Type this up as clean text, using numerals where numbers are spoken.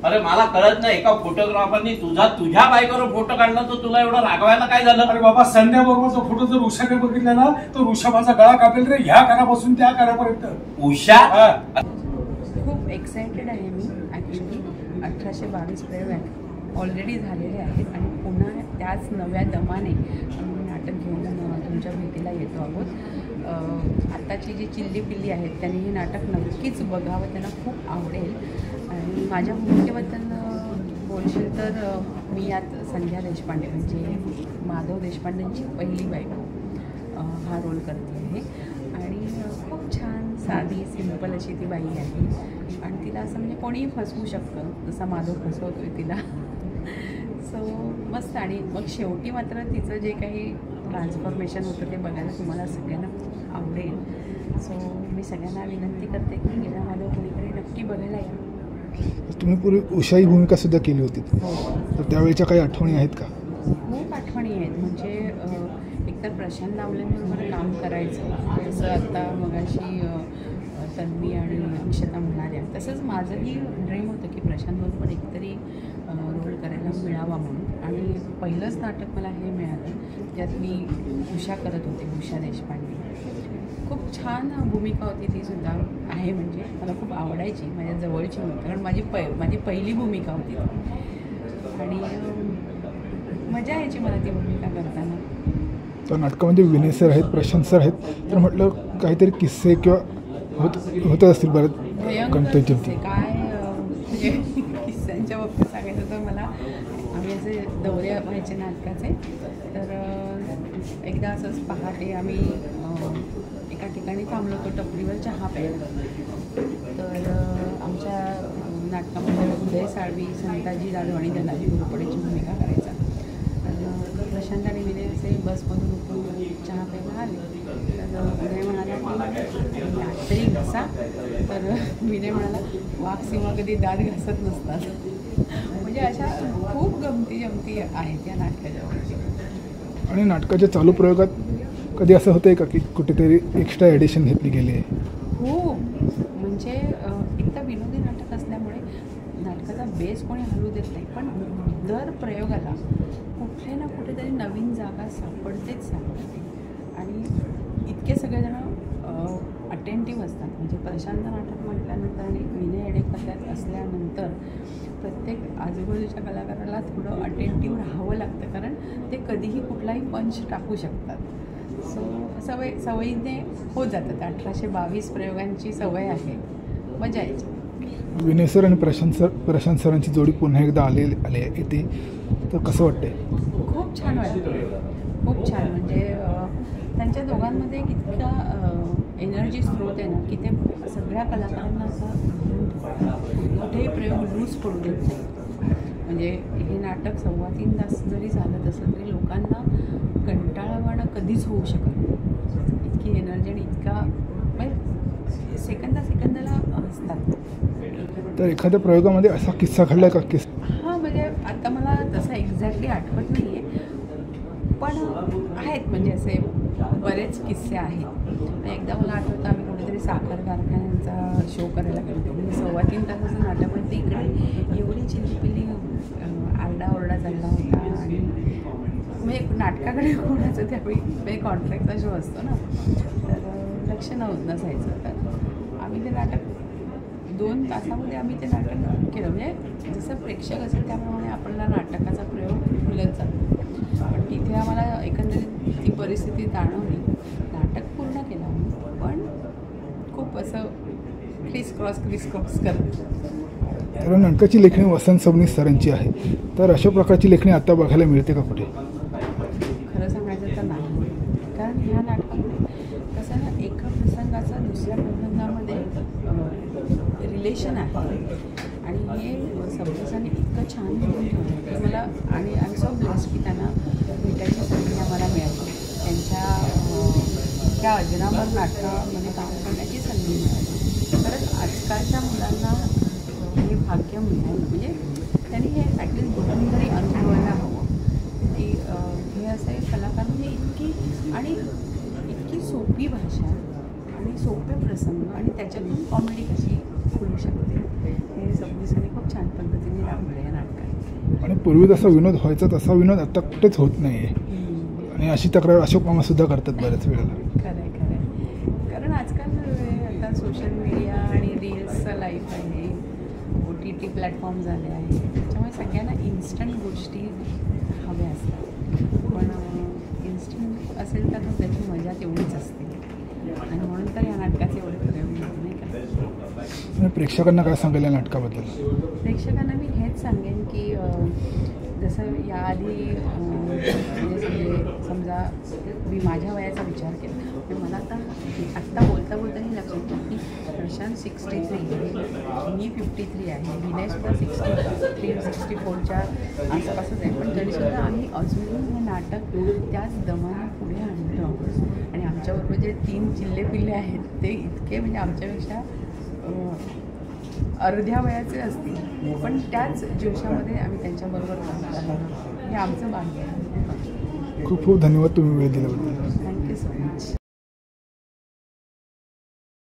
अरे मला कळत नाही, एका फोटोग्राफरनी तुझ्या बायकोवर फोटो काढला तर तुला एवढं रागवायला काय झालं? अरे बाबा, संध्या बरोबरचा फोटो जर उषाने बघितला ना तर ऋषभाचा गळा कापेल रे, ह्या कानापासून त्या कानापर्यंत. उषा खूप एक्सायटेड आहे मी. ॲक्च्युली 1822 प्रयोग ऑलरेडी झालेले आहेत आणि पुन्हा त्याच नव्या दमाने नाटक घेऊन तुमच्या भेटीला येतो आहोत. आत्ताची जी चिल्ली पिल्ली आहेत त्यांनी हे नाटक नक्कीच बघावं, त्यांना खूप आवडेल. आणि माझ्या भूमिकेबद्दल बोलशील तर मी यात संध्या देशपांडे म्हणजे माधव देशपांडेंची पहिली बायको हा रोल करते आहे. आणि खूप छान साधी सिंपल अशी ती बाई आहे आणि तिला असं म्हणजे कोणीही फसवू शकतं, जसा माधव फसवतोय तिला. सो मस्त. आणि मग शेवटी मात्र तिचं जे काही ट्रान्सफॉर्मेशन होतं ते बघायला तुम्हाला सगळ्यांना खूप आवडेल. सो मी सगळ्यांना विनंती करते की गेला माधव कोणीकडे नक्की बघायला या. तुम्ही पूर्वी उषाई भूमिका सुद्धा केली होती, हो. तर त्यावेळेच्या काही आठवणी आहेत का? खूप आठवणी आहेत. म्हणजे एकतर प्रशांत नावलेंबरोबर काम करायचं, जसं आता मगाशी तन्वी आणि अक्षता म्हणाल्या, तसंच माझंही ड्रीम होतं की प्रशांतबरोबर एकतरी रोल करायला मिळावा म्हणून. आणि पहिलंच नाटक मला हे मिळालं ज्यात मी उषा करत होते, उषा देशपांडे. खूप छान भूमिका होती ती सुद्धा आहे. म्हणजे मला खूप आवडायची, माझ्या जवळची होती, कारण माझी पहिली भूमिका होती आणि मजा यायची मला ती भूमिका करताना. तर नाटकामध्ये विनय सर आहेत, प्रशांत सर आहेत, तर म्हटलं काहीतरी किस्से किंवा होत असतील बरं कंटेंटवरती. काय म्हणजे किस्स्यांच्या बाबतीत सांगायचं तर मला आम्ही असे दौरे व्हायचे नाटकाचे. तर एकदा असंच पहाटे आम्ही एका ठिकाणी थांबलो होतो टपरीवर चहा प्यायला. तर आमच्या नाटकामध्ये उदय साळवी, संताजी जाधव आणि धनाजी घोरपडेची भूमिका करायचा. तर प्रशांत आणि विनय असे बसमधून उठून चहा प्यायला आले. तर उदय म्हणाला की तरी घसा. तर विनय म्हणाला वाघ सिंह कधी दात घासत नसतात. म्हणजे अशा खूप गमती जमती आहेत या नाटकाच्या. आणि नाटकाच्या चालू प्रयोगात कधी असं होतंय का की कुठेतरी एक्स्ट्रा ॲडिशन घेतली गेली आहे? हो. म्हणजे एकदा विनोदी नाटक असल्यामुळे नाटकाचा बेस कोणी हलवू देत नाही, पण दर प्रयोगाला कुठे ना कुठेतरी नवीन जागा सापडते. आणि इतके सगळेजण अटेंटिव्ह असतात. म्हणजे प्रशांत नाटक म्हटल्यानंतर आणि विनय येडेकर त्यात असल्यानंतर प्रत्येक आजूबाजूच्या कलाकाराला थोडं अटेंटिव्ह राहावं लागतं, कारण ते कधीही कुठलाही पंच टाकू शकतात. सो सवयीने होत जातात. 1822 प्रयोगांची सवय आहे, मजा यायची. विनय सर आणि प्रशांत सरांची जोडी पुन्हा एकदा आले येते, तर कसं वाटतंय? खूप छान वाटतं, खूप छान. म्हणजे त्यांच्या दोघांमध्ये एक इतका एनर्जी स्रोत आहे ना की ते सगळ्या कलाकारांना असं कुठेही प्रयोग लूज पडू देत नाही. म्हणजे हे नाटक 2.25 तास जरी झालं तसं तरी लोकांना कंटाळवाणं कधीच होऊ शकत नाही. इतकी एनर्जी आणि इतका म्हणजे सेकंदाला असतात. तर एखाद्या प्रयोगामध्ये असा किस्सा घडला का? हां, म्हणजे आता मला तसं एक्झॅक्टली आठवत नाही आहे, पण आहेत म्हणजे असे बरेच किस्से आहेत. एकदा मला आठवतं आम्ही कुठेतरी साखर कारखान्यांचा शो करायला गेलो. म्हणजे 2.25 तासाचं नाटक होतं. इकडे एवढी चिल्लीपिल्ली आरडाओरडा चालला होता आणि म्हणजे नाटकाकडे कोणाचं त्यावेळी म्हणजे कॉन्ट्रॅक्टचा शो असतो ना, तर लक्ष नसायचं. तर आम्ही ते नाटक 2 तासामध्ये आम्ही ते नाटक केलं. म्हणजे जसं प्रेक्षक असेल त्याप्रमाणे आपल्याला नाटकाचा प्रयोग खुलत जातो. पण तिथे आम्हाला एकंदरीत ती परिस्थिती जाणवली. नाटक पूर्ण केलं आम्ही, पण खूप असं क्रिसक्रॉस करत. तर नाटकाची लेखणी वसंत सबनीस सरांची आहे, तर अशा प्रकारची लेखणी आता बघायला मिळते का कुठे? खरं सांगायचं तर नाही, कारण ह्या नाटकामध्ये कसं ना एका प्रसंगाचा दुसऱ्या प्रसंगामध्ये रिलेशन आहे. आणि हे सबनीसांनी इतकं छान लिहून ठेवलं की मला आणि आय एम सो ब्लेस्ड की त्यांना भेटायची संधी आम्हाला मिळाली. त्यांच्या त्या अजरामर नाटकामध्ये काम करण्याची संधी मिळाली. खरंच आजकालच्या मुलांना हे भाग्य मिळालं. म्हणजे त्यांनी हे ॲटलिस्ट बघून तरी अनुभवायला हवं की हे असे कलाकार म्हणजे इतकी सोपी भाषा आणि सोपे प्रसंग आणि त्याच्यातून कॉमेडी कशी खुलू शकते हे सबनीसांनी खूप छान पद्धतीने पूर्वी जसा विनोद व्हायचा तसा विनोद आता कुठेच होत नाही आहे आणि अशी तक्रार अशोक मामासुद्धा करतात बऱ्याच वेळेला. खरं खरं, कारण आजकाल आता सोशल मीडिया आणि रील्सचं लाईफ आहे, OTT प्लॅटफॉर्म झाले आहे, त्याच्यामुळे सगळ्यांना इन्स्टंट गोष्टी हव्या असतात. पण इन्स्टंट असेल तर त्याची मजा तेवढीच असते आणि म्हणून तर या नाटकाचे एवढे प्रयोग नाही का. प्रेक्षकांना काय सांगायला या नाटकाबद्दल? प्रेक्षकांना मी हेच सांगेन की जसं याआधी म्हणजे समजा मी माझ्या वयाचा विचार केला तर मला आत्ता बोलता बोलताही लक्षात येतं की प्रशांत 63 आहे, मी 53 आहे, विनयसुद्धा 64च्या आसपासच आहे, पण तरीसुद्धा आम्ही अजूनही हे नाटक त्याच दमाने पुढे आणतो आणि आमच्याबरोबर जे 3 चिल्ले-पिल्ले आहेत ते इतके म्हणजे आमच्यापेक्षा अर्ध्या वयाचे असतील पण त्याच जोशामध्ये आम्ही त्यांच्याबरोबर काम करतो. हे आमचं भाग्य आहे. खूप खूप धन्यवाद तुम्ही वेळ दिल्याबद्दल.